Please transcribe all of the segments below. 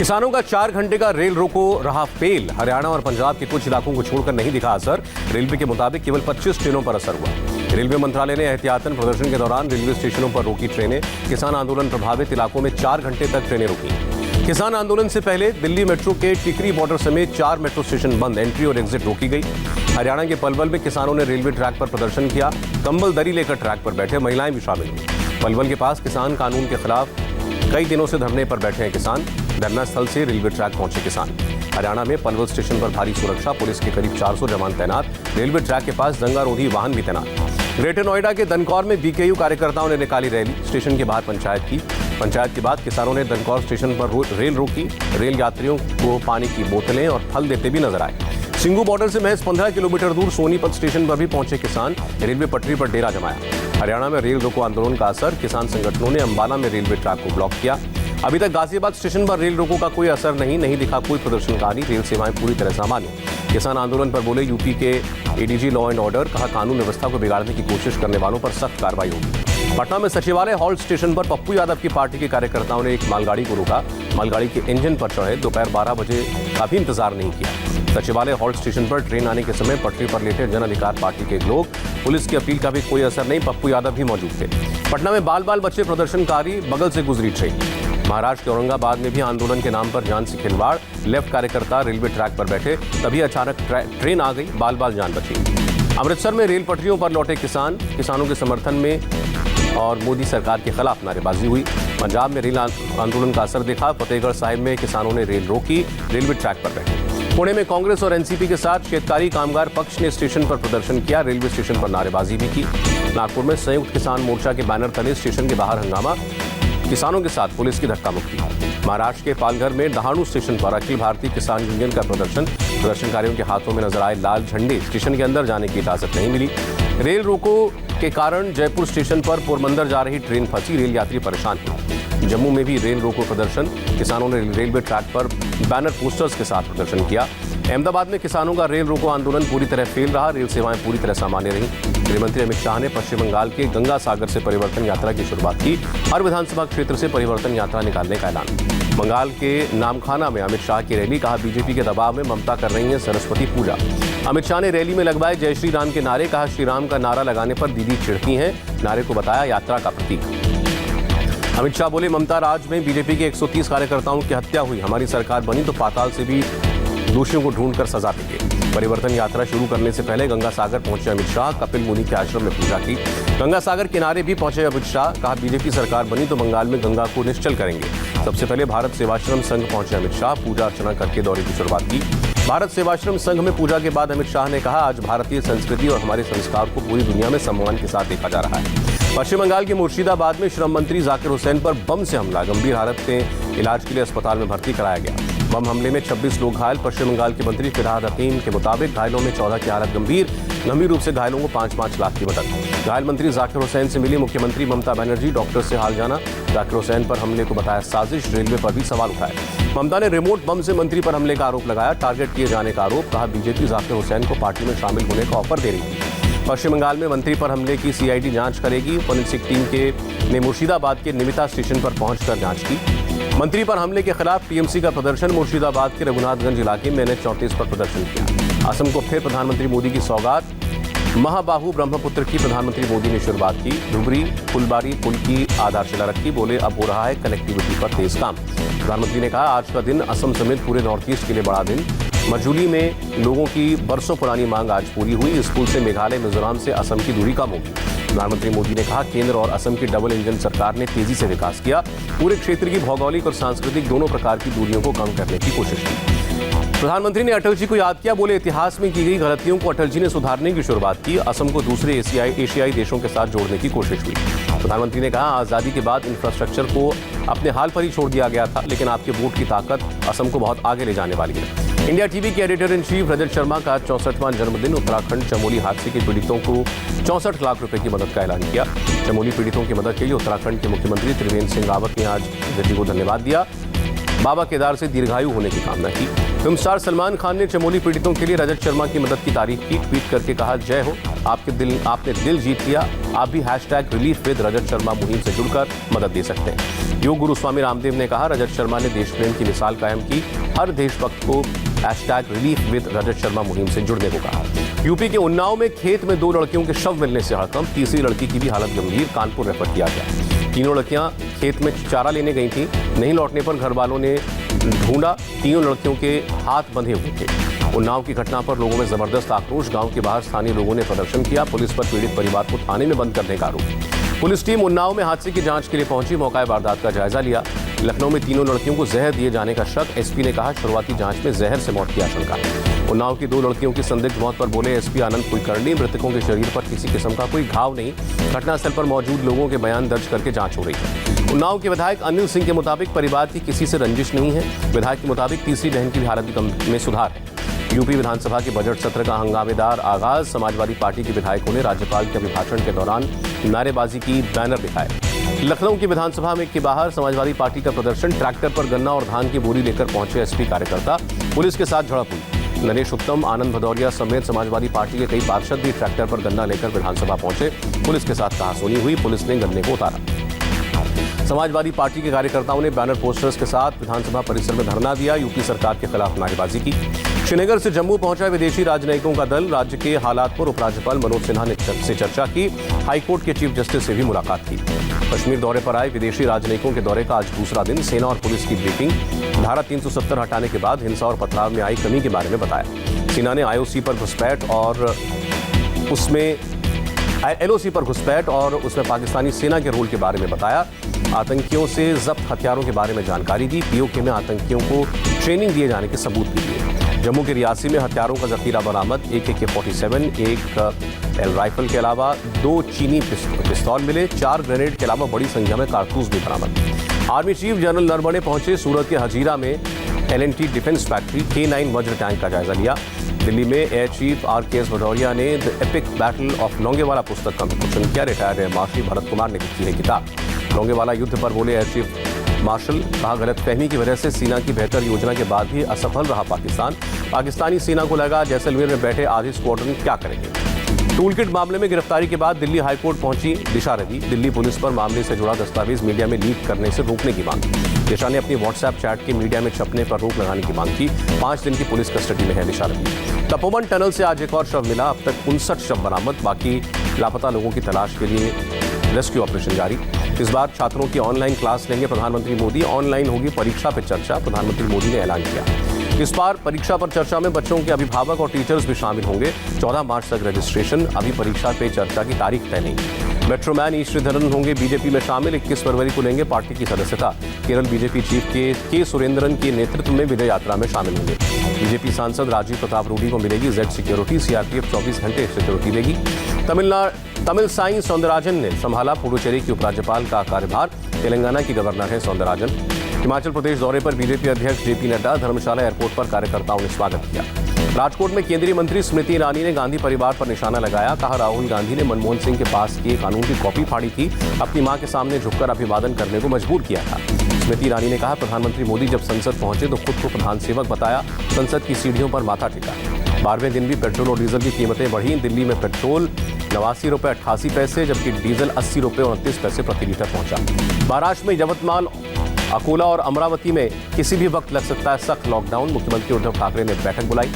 किसानों का 4 घंटे का रेल रोको रहा फेल। हरियाणा और पंजाब के कुछ इलाकों को छोड़कर नहीं दिखा असर। रेलवे के मुताबिक केवल 25 ट्रेनों पर असर हुआ। रेलवे मंत्रालय ने एहतियातन प्रदर्शन के दौरान रेलवे स्टेशनों पर रोकी ट्रेनें। किसान आंदोलन प्रभावित इलाकों में 4 घंटे तक ट्रेनें रुकी। किसान आंदोलन से पहले दिल्ली मेट्रो के टिकरी बॉर्डर समेत 4 मेट्रो स्टेशन बंद, एंट्री और एग्जिट रोकी गई। हरियाणा के पलवल में किसानों ने रेलवे ट्रैक पर प्रदर्शन किया। कंबल दरी लेकर ट्रैक पर बैठे महिलाएं भी शामिल हुई। पलवल के पास किसान कानून के खिलाफ कई दिनों से धरने पर बैठे हैं किसान। धरना स्थल से रेलवे ट्रैक पहुंचे किसान। हरियाणा में पलवल स्टेशन पर भारी सुरक्षा, पुलिस के करीब 400 जवान तैनात। रेलवे ट्रैक के पास दंगारोधी वाहन भी तैनात। ग्रेटर नोएडा के दनकौर में बीकेयू कार्यकर्ताओं ने निकाली रैली। स्टेशन के बाहर पंचायत की। पंचायत के बाद किसानों ने दनकौर स्टेशन पर रेल रोकी। रेल यात्रियों को पानी की बोतलें और फल देते भी नजर आए। सिंगू बॉर्डर से महज 15 किलोमीटर दूर सोनीपत स्टेशन पर भी पहुंचे किसान। रेलवे पटरी पर डेरा जमाया। हरियाणा में रेल रोको आंदोलन का असर। किसान संगठनों ने अंबाला में रेलवे ट्रैक को ब्लॉक किया। अभी तक गाजियाबाद स्टेशन पर रेल रोको का कोई असर नहीं दिखा कोई प्रदर्शनकारी। रेल सेवाएं पूरी तरह सामान्य। किसान आंदोलन पर बोले यूपी के एडीजी लॉ एंड ऑर्डर। कहा कानून व्यवस्था को बिगाड़ने की कोशिश करने वालों पर सख्त कार्रवाई होगी। पटना में सचिवालय हॉल्ट स्टेशन पर पप्पू यादव की पार्टी के कार्यकर्ताओं ने एक मालगाड़ी को रोका। मालगाड़ी के इंजन पर चढ़े। दोपहर 12 बजे का भी इंतजार नहीं किया। सचिवालय हॉल्ट स्टेशन पर ट्रेन आने के समय पटरी पर लेटे जन अधिकार पार्टी के लोग। पुलिस की अपील का भी कोई असर नहीं। पप्पू यादव भी मौजूद थे। पटना में बाल बच्चे प्रदर्शनकारी, बगल से गुजरी ट्रेन। महाराष्ट्र के औरंगाबाद में भी आंदोलन के नाम पर जान से खिलवाड़। लेफ्ट कार्यकर्ता रेलवे ट्रैक पर बैठे, तभी अचानक ट्रेन आ गई, बाल जान बची। अमृतसर में रेल पटरियों पर लौटे किसान। किसानों के समर्थन में और मोदी सरकार के खिलाफ नारेबाजी हुई। पंजाब में रेल आंदोलन का असर देखा। फतेहगढ़ साहिब में किसानों ने रेल रोकी, रेलवे ट्रैक पर बैठे। पुणे में कांग्रेस और एनसीपी के साथ शेतकारी कामगार पक्ष ने स्टेशन पर प्रदर्शन किया। रेलवे स्टेशन पर नारेबाजी भी की। नागपुर में संयुक्त किसान मोर्चा के बैनर तले स्टेशन के बाहर हंगामा। किसानों के साथ पुलिस की धक्का मुक्की। महाराष्ट्र के पालघर में डहाणू स्टेशन पर अखिल भारतीय किसान यूनियन का प्रदर्शन। प्रदर्शनकारियों के हाथों में नजर आए लाल झंडे। स्टेशन के अंदर जाने की इजाजत नहीं मिली। रेल रोको के कारण जयपुर स्टेशन पर पोरबंदर जा रही ट्रेन फंसी। रेल यात्री परेशान हुए। जम्मू में भी रेल रोको प्रदर्शन। किसानों ने रेलवे ट्रैक पर बैनर पोस्टर्स के साथ प्रदर्शन किया। अहमदाबाद में किसानों का रेल रोको आंदोलन पूरी तरह फेल रहा। रेल सेवाएं पूरी तरह सामान्य रहीं। गृहमंत्री अमित शाह ने पश्चिम बंगाल के गंगा सागर से परिवर्तन यात्रा की शुरुआत की। हर विधानसभा क्षेत्र से परिवर्तन यात्रा निकालने का ऐलान। बंगाल के नामखाना में अमित शाह की रैली। कहा बीजेपी के दबाव में ममता कर रही है सरस्वती पूजा। अमित शाह ने रैली में लगवाए जय श्री राम के नारे। कहा श्री राम का नारा लगाने पर दीदी चिढ़ती हैं। नारे को बताया यात्रा का प्रतीक। अमित शाह बोले ममता राज में बीजेपी के 130 कार्यकर्ताओं की हत्या हुई। हमारी सरकार बनी तो पाताल से भी दोषियों को ढूंढकर सजा देंगे। परिवर्तन यात्रा शुरू करने से पहले गंगा सागर पहुंचे अमित शाह। कपिल मुनि के आश्रम में पूजा की। गंगा सागर किनारे भी पहुंचे अमित शाह। कहा बीजेपी सरकार बनी तो बंगाल में गंगा को निश्चल करेंगे। सबसे पहले भारत सेवाश्रम संघ पहुंचे अमित शाह। पूजा अर्चना करके दौरे की शुरुआत की। भारत सेवाश्रम संघ में पूजा के बाद अमित शाह ने कहा आज भारतीय संस्कृति और हमारे संस्कार को पूरी दुनिया में सम्मान के साथ देखा जा रहा है। पश्चिम बंगाल के मुर्शिदाबाद में श्रम मंत्री जाकिर हुसैन पर बम से हमला। गंभीर हालत में इलाज के लिए अस्पताल में भर्ती कराया गया। बम हमले में 26 लोग घायल। पश्चिम बंगाल के मंत्री फिरहाद हकीम के मुताबिक घायलों में 14 की हालत गंभीर रूप से घायलों को 5-5 लाख की मदद। घायल मंत्री जाकिर हुसैन से मिली मुख्यमंत्री ममता बनर्जी। डॉक्टर से हाल जाना। जाकिर हुसैन पर हमले को बताया साजिश। रेलवे पर भी सवाल उठाए। ममता ने रिमोट बम से मंत्री पर हमले का आरोप लगाया। टारगेट किए जाने का आरोप। कहा बीजेपी जाकिर हुसैन को पार्टी में शामिल होने का ऑफर दे रही थी। पश्चिम बंगाल में मंत्री पर हमले की सीआईडी जांच करेगी। फोरेंसिक टीम ने मुर्शिदाबाद के निमिता स्टेशन पर पहुंचकर जांच की। मंत्री पर हमले के खिलाफ टीएमसी का प्रदर्शन। मुर्शिदाबाद के रघुनाथगंज इलाके में NH-34 पर प्रदर्शन किया। असम को फिर प्रधानमंत्री मोदी की सौगात। महाबाहु ब्रह्मपुत्र की प्रधानमंत्री मोदी ने शुरुआत की। धुबरी फुलबारी पुल की आधारशिला रखी। बोले अब हो रहा है कनेक्टिविटी पर तेज काम। प्रधानमंत्री ने कहा आज का दिन असम समेत पूरे नॉर्थ ईस्ट के लिए बड़ा दिन। मजूली में लोगों की बरसों पुरानी मांग आज पूरी हुई। इस पुल से मेघालय मिजोरम से असम की दूरी कम होगी। प्रधानमंत्री मोदी ने कहा केंद्र और असम की डबल इंजन सरकार ने तेजी से विकास किया। पूरे क्षेत्र की भौगोलिक और सांस्कृतिक दोनों प्रकार की दूरियों को कम करने की कोशिश की। प्रधानमंत्री ने अटल जी को याद किया। बोले इतिहास में की गई गलतियों को अटल जी ने सुधारने की शुरुआत की। असम को दूसरे एशियाई देशों के साथ जोड़ने की कोशिश हुई। प्रधानमंत्री ने कहा आजादी के बाद इंफ्रास्ट्रक्चर को अपने हाल पर ही छोड़ दिया गया था, लेकिन आपके वोट की ताकत असम को बहुत आगे ले जाने वाली है। इंडिया टीवी के editor in chief Rajat Sharma का 64वां जन्मदिन। उत्तराखंड चमोली हादसे के पीड़ितों को 64 लाख रुपए की मदद का ऐलान किया। चमोली पीड़ितों की मदद के लिए उत्तराखंड के मुख्यमंत्री त्रिवेंद्र सिंह रावत ने आज जी को धन्यवाद दिया। बाबा केदार से दीर्घायु होने की कामना की। फिल्म स्टार सलमान खान ने चमोली पीड़ितों के लिए रजत शर्मा की मदद की तारीफ की। ट्वीट करके कहा जय हो। आपने दिल जीत लिया। आप भी #रिलीफ विद रजत शर्मा मुहिम से जुड़कर मदद दे सकते हैं। योग गुरु स्वामी रामदेव ने कहा, रजत शर्मा ने देश प्रेम की मिसाल कायम की। हर देशभक्त को #रिलीफ विद रजत शर्मा मुहिम से जुड़ने को कहा। यूपी के उन्नाव में खेत में 2 लड़कियों के शव मिलने से हड़कंप। तीसरी लड़की की भी हालत गंभीर, कानपुर रेफर किया गया। तीनों लड़कियां खेत में चारा लेने गई थी। नहीं लौटने पर घर वालों ने ढूंढा। तीनों लड़कियों के हाथ बंधे हुए थे। उन्नाव की घटना पर लोगों में जबरदस्त आक्रोश। गांव के बाहर स्थानीय लोगों ने प्रदर्शन किया। पुलिस पर पीड़ित परिवार को थाने में बंद करने का आरोप। पुलिस टीम उन्नाव में हादसे की जांच के लिए पहुंची। मौका वारदात का जायजा लिया। लखनऊ में तीनों लड़कियों को जहर दिए जाने का शक। एसपी ने कहा, शुरुआती जांच में जहर से मौत की आशंका। उन्नाव की 2 लड़कियों की संदिग्ध मौत पर बोले एसपी आनंद कुलकर्णी, मृतकों के शरीर पर किसी किस्म का कोई घाव नहीं। घटनास्थल पर मौजूद लोगों के बयान दर्ज करके जांच हो रही है। उन्नाव के विधायक अनिल सिंह के मुताबिक परिवार की किसी से रंजिश नहीं है। विधायक के मुताबिक तीसरी बहन की भी हालत में सुधार है। यूपी विधानसभा के बजट सत्र का हंगामेदार आगाज। समाजवादी पार्टी के विधायकों ने राज्यपाल के अभिभाषण के दौरान नारेबाजी की, बैनर दिखाए। लखनऊ की विधानसभा में के बाहर समाजवादी पार्टी का प्रदर्शन। ट्रैक्टर पर गन्ना और धान की बोरी लेकर पहुंचे एसपी कार्यकर्ता। पुलिस के साथ झड़प हुई। नरेश उत्तम, आनंद भदौरिया समेत समाजवादी पार्टी के कई पार्षद भी ट्रैक्टर पर गन्ना लेकर विधानसभा पहुंचे। पुलिस के साथ कहासुनी हुई। पुलिस ने गन्ने को उतारा। समाजवादी पार्टी के कार्यकर्ताओं ने बैनर पोस्टर्स के साथ विधानसभा परिसर में धरना दिया। यूपी सरकार के खिलाफ नारेबाजी की। श्रीनगर से जम्मू पहुंचा विदेशी राजनयिकों का दल। राज्य के हालात पर उपराज्यपाल मनोज सिन्हा ने से चर्चा की। हाईकोर्ट के चीफ जस्टिस से भी मुलाकात की। कश्मीर दौरे पर आए विदेशी राजनयिकों के दौरे का आज दूसरा दिन। सेना और पुलिस की ब्रीफिंग। धारा 370 हटाने के बाद हिंसा और पथराव में आई कमी के बारे में बताया। सेना ने LOC पर घुसपैठ और उसमें पाकिस्तानी सेना के रोल के बारे में बताया। आतंकियों से जब्त हथियारों के बारे में जानकारी दी। POK में आतंकियों को ट्रेनिंग दिए जाने के सबूत भी दिए। जम्मू के रियासी में हथियारों का जखीरा बरामद। एक AK-47, एक एल राइफल के अलावा 2 चीनी पिस्तौल मिले। 4 ग्रेनेड के अलावा बड़ी संख्या में कारतूस भी बरामद। आर्मी चीफ जनरल नरवणे पहुंचे। सूरत के हजीरा में L&T डिफेंस फैक्ट्री, K9 वज्र टैंक का जायजा लिया। दिल्ली में एयर चीफ RKS भदौरिया ने the epic battle of Longewala पुस्तक का विमोचन किया। Retired air marshal Bharat Kumar ने लिखी है किताब। लोंगेवाला युद्ध पर बोले एयर चीफ मार्शल, कहा गलतफहमी की वजह से सेना की बेहतर योजना के बाद भी असफल रहा पाकिस्तान। पाकिस्तानी सेना को लगा जैसलमेर में बैठे आधे स्क्वाड्रन क्या करेंगे। टूलकिट मामले में गिरफ्तारी के बाद दिल्ली हाईकोर्ट पहुंची दिशा रवि। दिल्ली पुलिस पर मामले से जुड़ा दस्तावेज मीडिया में लीक करने से रोकने की मांग। दिशा ने अपनी व्हाट्सएप चैट के मीडिया में छपने पर रोक लगाने की मांग की। 5 दिन की पुलिस कस्टडी में है दिशा रवि। तपोवन टनल से आज एक और शव मिला। अब तक 59 शव बरामद। बाकी लापता लोगों की तलाश के लिए रेस्क्यू ऑपरेशन जारी। इस बार छात्रों की ऑनलाइन क्लास लेंगे प्रधानमंत्री मोदी। ऑनलाइन होगी परीक्षा पर चर्चा, प्रधानमंत्री मोदी ने ऐलान किया। इस बार परीक्षा पर चर्चा में बच्चों के अभिभावक और टीचर्स भी शामिल होंगे। 14 मार्च तक रजिस्ट्रेशन। अभी परीक्षा पे चर्चा की तारीख तय नहीं। मेट्रोमैन ई श्रीधरन होंगे बीजेपी में शामिल। 21 फरवरी को लेंगे पार्टी की सदस्यता। केरल बीजेपी चीफ के सुरेंद्रन के नेतृत्व में विजय यात्रा में शामिल होंगे। बीजेपी सांसद राजीव प्रताप रूडी को मिलेगी जेड सिक्योरिटी। CRPF 24 घंटे सिक्योरिटी देगी। तमिल साई सौंदरराजन ने संभाला पुडुचेरी की उपराज्यपाल का कार्यभार। तेलंगाना की गवर्नर है सौंदरराजन। हिमाचल प्रदेश दौरे पर बीजेपी अध्यक्ष JP नड्डा। धर्मशाला एयरपोर्ट पर कार्यकर्ताओं ने स्वागत किया। राजकोट में केंद्रीय मंत्री स्मृति ईरानी ने गांधी परिवार पर निशाना लगाया। कहा, राहुल गांधी ने मनमोहन सिंह के पास किए कानून की कॉपी फाड़ी थी। अपनी मां के सामने झुककर अभिवादन करने को मजबूर किया था। स्मृति ईरानी ने कहा, प्रधानमंत्री मोदी जब संसद पहुंचे तो खुद को प्रधान सेवक बताया। संसद की सीढ़ियों पर माथा टेका। 12वें दिन भी पेट्रोल और डीजल की कीमतें बढ़ी। दिल्ली में पेट्रोल 89 रुपये 88 पैसे, जबकि डीजल 80 रुपये 29 पैसे प्रति लीटर पहुंचा। महाराष्ट्र में यवतमाल, अकोला और अमरावती में किसी भी वक्त लग सकता है सख्त लॉकडाउन। मुख्यमंत्री उद्धव ठाकरे ने बैठक बुलाई।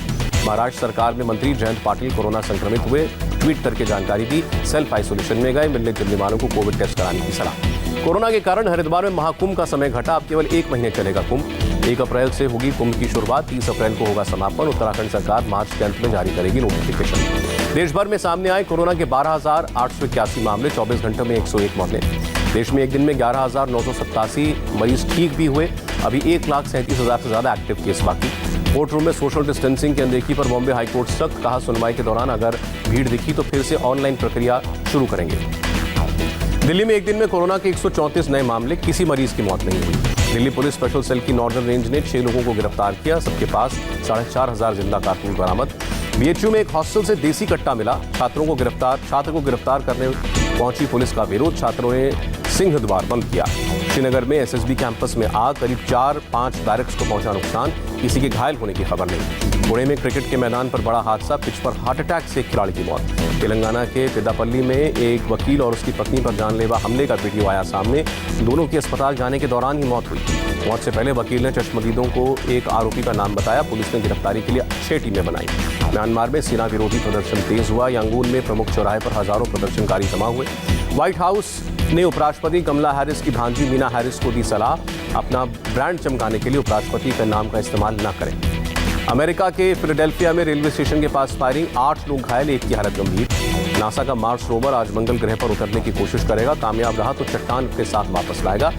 महाराष्ट्र सरकार में मंत्री जयंत पाटिल कोरोना संक्रमित हुए। ट्वीट करके जानकारी दी। सेल्फ आइसोलेशन में गए। मिलने जुलने वालों को कोविड टेस्ट कराने की सलाह। कोरोना के कारण हरिद्वार में महाकुंभ का समय घटा। अब केवल 1 महीने चलेगा कुंभ। 1 अप्रैल से होगी कुंभ की शुरुआत। 30 अप्रैल को होगा समापन। उत्तराखंड सरकार मार्च के अंत में जारी करेगी नोटिफिकेशन। देश भर में सामने आए कोरोना के 12,881 मामले। 24 घंटों में 101 मामले। देश में एक दिन में 11,987 मरीज ठीक भी हुए। अभी 1,37,000 से ज्यादा एक्टिव केस बाकी। कोर्ट रूम में सोशल डिस्टेंसिंग की अनदेखी पर बॉम्बे हाईकोर्ट सख्त। कहा, सुनवाई के दौरान अगर भीड़ दिखी तो फिर से ऑनलाइन प्रक्रिया शुरू करेंगे। दिल्ली में एक दिन में कोरोना के 134 नए मामले। किसी मरीज की मौत नहीं हुई। दिल्ली पुलिस स्पेशल सेल की नॉर्दर्न रेंज ने 6 लोगों को गिरफ्तार किया। सबके पास 4,500 जिंदा कारतूस बरामद। BHU में एक हॉस्टल से देसी कट्टा मिला। छात्र को गिरफ्तार करने पहुंची पुलिस का विरोध। छात्रों ने सिंह द्वार बंद किया। श्रीनगर में एसएसबी कैंपस में आग, करीब 4-5 बैरक्स को पहुंचा नुकसान, किसी के घायल होने की खबर नहीं। पुणे में क्रिकेट के मैदान पर बड़ा हादसा, पिच पर हार्ट अटैक से एक खिलाड़ी की मौत। तेलंगाना के पेद्दापल्ली में एक वकील और उसकी पत्नी पर जानलेवा हमले का वीडियो आया सामने। दोनों की अस्पताल जाने के दौरान ही मौत हुई। मौत से पहले वकील ने चश्मदीदों को एक आरोपी का नाम बताया। पुलिस ने गिरफ्तारी के लिए 6 टीमें बनाई। म्यांमार में सेना विरोधी प्रदर्शन तेज हुआ। यांगून में प्रमुख चौराहे पर हजारों प्रदर्शनकारी जमा हुए। व्हाइट हाउस ने उपराष्ट्रपति कमला हैरिस की भांजी मीना हैरिस को दी सलाह, अपना ब्रांड चमकाने के लिए उपराष्ट्रपति के नाम का इस्तेमाल न करें। अमेरिका के फिलाडेल्फिया में रेलवे स्टेशन के पास फायरिंग, 8 लोग घायल, एक की हालत गंभीर। नासा का मार्स रोवर आज मंगल ग्रह पर उतरने की कोशिश करेगा। कामयाब रहा तो चट्टान के साथ वापस लाएगा।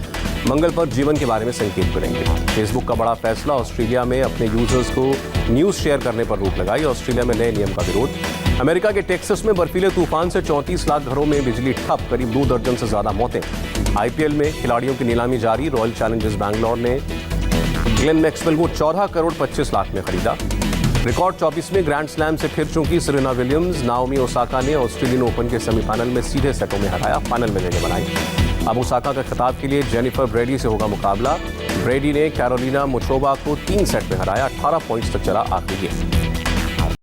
मंगल पर जीवन के बारे में संकेत मिलेंगे। फेसबुक का बड़ा फैसला, ऑस्ट्रेलिया में अपने यूजर्स को न्यूज शेयर करने पर रोक लगाई। ऑस्ट्रेलिया में नए नियम का विरोध। अमेरिका के टेक्सास में बर्फीले तूफान से 34 लाख घरों में बिजली ठप, करीब 2 दर्जन से ज्यादा मौतें। आईपीएल में खिलाड़ियों की नीलामी जारी। रॉयल चैलेंजर्स बैंगलोर ने ग्लेन मैक्सवेल को 14 करोड़ 25 लाख में खरीदा। रिकॉर्ड 24वें ग्रैंड स्लैम से फिर चूंकि सेरेना विलियम्स। नाओमी ओसाका ने ऑस्ट्रेलियन ओपन के सेमीफाइनल में सीधे सेटों में हराया, फाइनल में जगह बनाई। अब ओसाका का खिताब के लिए जेनिफर ब्रेडी से होगा मुकाबला। ब्रेडी ने कैरोलिना मुचोवा को 3 सेट में हराया, 18 पॉइंट्स तक चला आखिरी गेम।